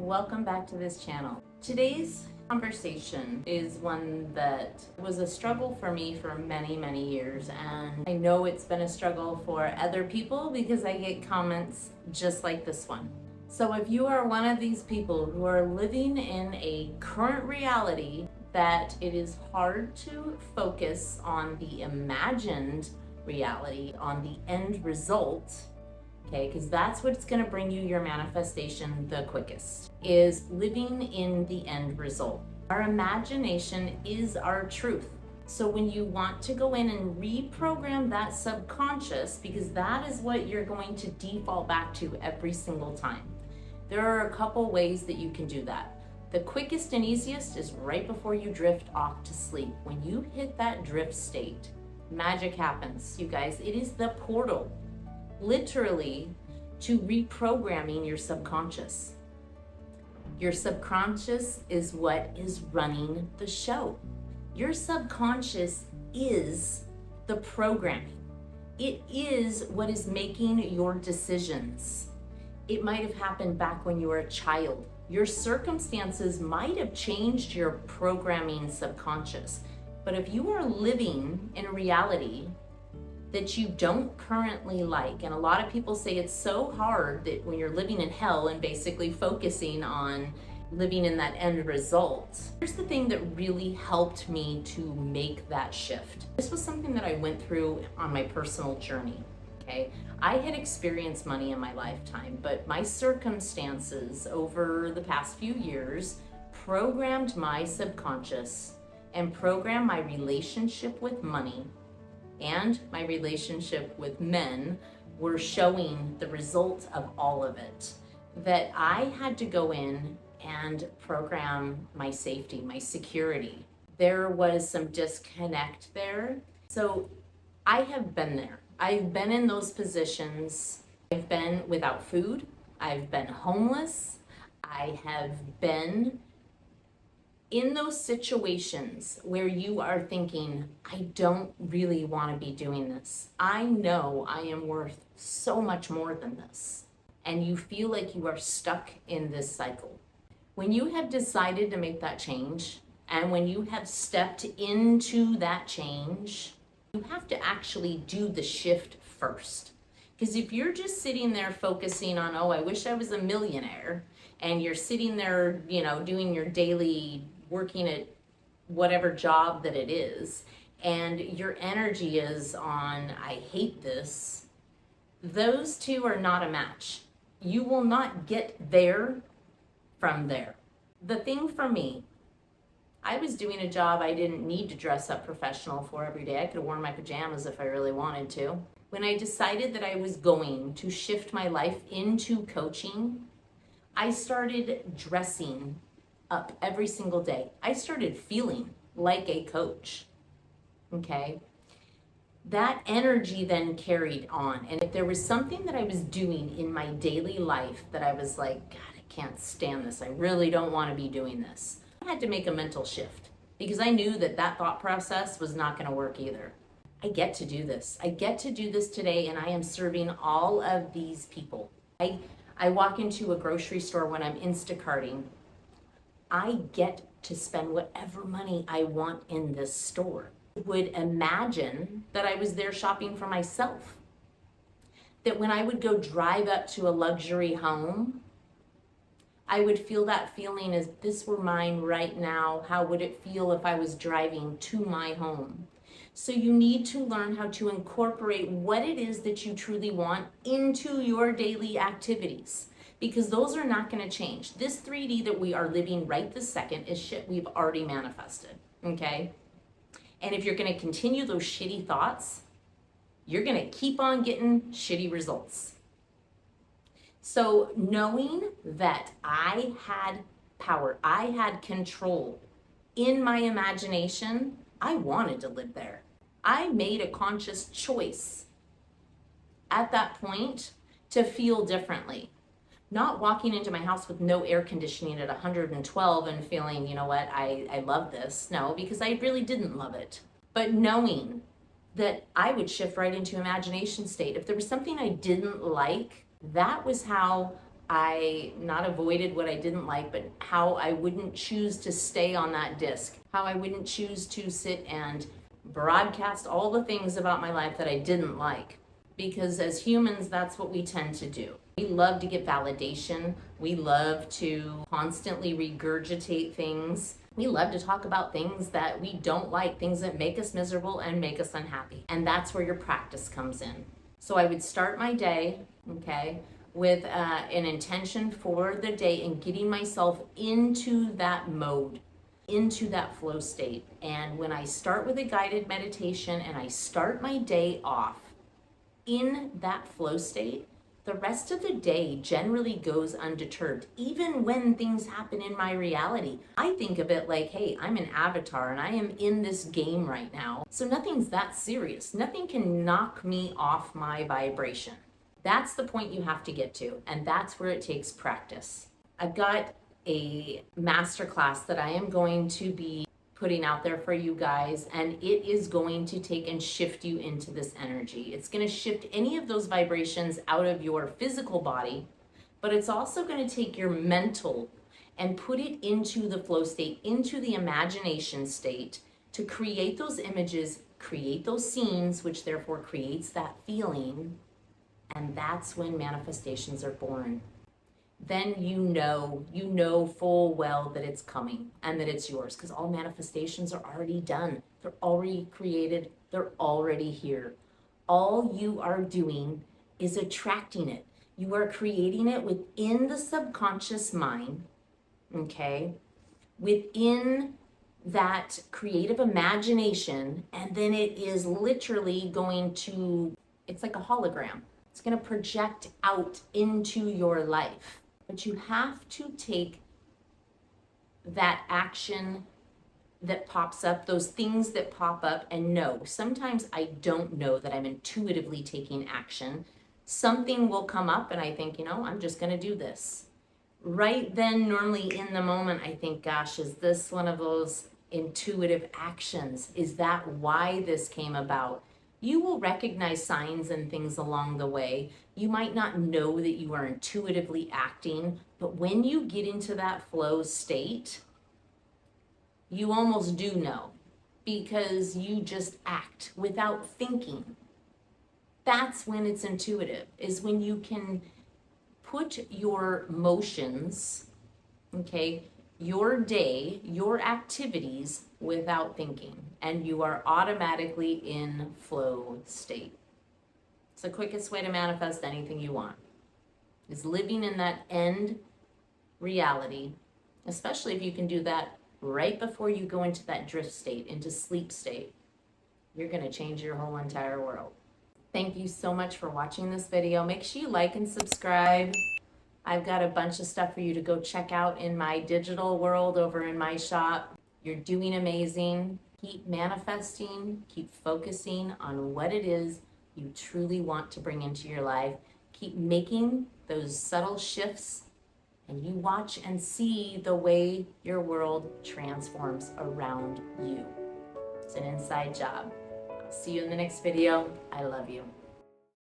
welcome back to this channel. Today's conversation is one that was a struggle for me for many years, and I know it's been a struggle for other people because I get comments just like this one. So if you are one of these people who are living in a current reality that it is hard to focus on the imagined reality, on the end result, okay, because that's what's going to bring you your manifestation the quickest, is living in the end result. Our imagination is our truth. So when you want to go in and reprogram that subconscious, because that is what you're going to default back to every single time. There are a couple ways that you can do that. The quickest and easiest is right before you drift off to sleep. When you hit that drift state, magic happens, you guys. It is the portal, literally, to reprogramming your subconscious. Your subconscious is what is running the show. Your subconscious is the programming. It is what is making your decisions. It might have happened back when you were a child. Your circumstances might have changed your programming subconscious. But if you are living in a reality that you don't currently like, and a lot of people say it's so hard that when you're living in hell and basically focusing on living in that end result. Here's the thing that really helped me to make that shift. This was something that I went through on my personal journey, okay? I had experienced money in my lifetime, but my circumstances over the past few years programmed my subconscious and programmed my relationship with money and my relationship with men were showing the result of all of it. That I had to go in and program my safety, my security. There was some disconnect there. So I have been there. I've been in those positions. I've been without food. I've been homeless. I have been in those situations where you are thinking, I don't really want to be doing this. I know I am worth so much more than this. And you feel like you are stuck in this cycle. When you have decided to make that change, and when you have stepped into that change, you have to actually do the shift first. Because if you're just sitting there focusing on, oh, I wish I was a millionaire, and you're sitting there, doing your daily working at whatever job that it is, and your energy is on, I hate this, those two are not a match. You will not get there from there. The thing for me, I was doing a job I didn't need to dress up professional for every day. I could have worn my pajamas if I really wanted to. When I decided that I was going to shift my life into coaching, I started dressing up every single day. I started feeling like a coach, okay? That energy then carried on. And if there was something that I was doing in my daily life that I was like, God, I can't stand this. I really don't want to be doing this. I had to make a mental shift because I knew that that thought process was not going to work either. I get to do this. I get to do this today, and I am serving all of these people. I walk into a grocery store when I'm Instacarting. I get to spend whatever money I want in this store. I would imagine that I was there shopping for myself. That when I would go drive up to a luxury home, I would feel that feeling as if this were mine right now. How would it feel if I was driving to my home? So you need to learn how to incorporate what it is that you truly want into your daily activities, because those are not going to change. This 3D that we are living right this second is shit we've already manifested, okay? And if you're going to continue those shitty thoughts, you're going to keep on getting shitty results. So knowing that I had power, I had control in my imagination, I wanted to live there. I made a conscious choice at that point to feel differently. Not walking into my house with no air conditioning at 112 and feeling, you know what, I love this. No, because I really didn't love it. But knowing that I would shift right into imagination state. If there was something I didn't like, that was how I not avoided what I didn't like, but how I wouldn't choose to stay on that disc, how I wouldn't choose to sit and broadcast all the things about my life that I didn't like. Because as humans, that's what we tend to do. We love to get validation. We love to constantly regurgitate things. We love to talk about things that we don't like, things that make us miserable and make us unhappy. And that's where your practice comes in. So I would start my day, okay, with an intention for the day and getting myself into that mode, into that flow state. And when I start with a guided meditation and I start my day off in that flow state, the rest of the day generally goes undeterred. Even when things happen in my reality, I think of it like, hey, I'm an avatar and I am in this game right now. So nothing's that serious. Nothing can knock me off my vibration. That's the point you have to get to, and that's where it takes practice. I've got a masterclass that I am going to be putting out there for you guys, and it is going to take and shift you into this energy. It's going to shift any of those vibrations out of your physical body, but it's also going to take your mental and put it into the flow state, into the imagination state, to create those images, create those scenes, which therefore creates that feeling, and that's when manifestations are born. Then you know full well that it's coming and that it's yours, because all manifestations are already done. They're already created. They're already here. All you are doing is attracting it. You are creating it within the subconscious mind, okay? Within that creative imagination, and then it is literally going to, it's like a hologram. It's going to project out into your life. But you have to take that action that pops up, those things that pop up, and know. Sometimes I don't know that I'm intuitively taking action. Something will come up and I think, I'm just going to do this. Right then, normally in the moment, I think, gosh, is this one of those intuitive actions? Is that why this came about? You will recognize signs and things along the way. You might not know that you are intuitively acting, but when you get into that flow state, you almost do know, because you just act without thinking. That's when it's intuitive, is when you can put your motions, okay, your day, your activities without thinking, and you are automatically in flow state. It's the quickest way to manifest anything you want, is living in that end reality, especially if you can do that right before you go into that drift state, into sleep state. You're going to change your whole entire world. Thank you so much for watching this video. Make sure you like and subscribe. I've got a bunch of stuff for you to go check out in my digital world over in my shop. You're doing amazing. Keep manifesting, keep focusing on what it is you truly want to bring into your life. Keep making those subtle shifts, and you watch and see the way your world transforms around you. It's an inside job. I'll see you in the next video. I love you.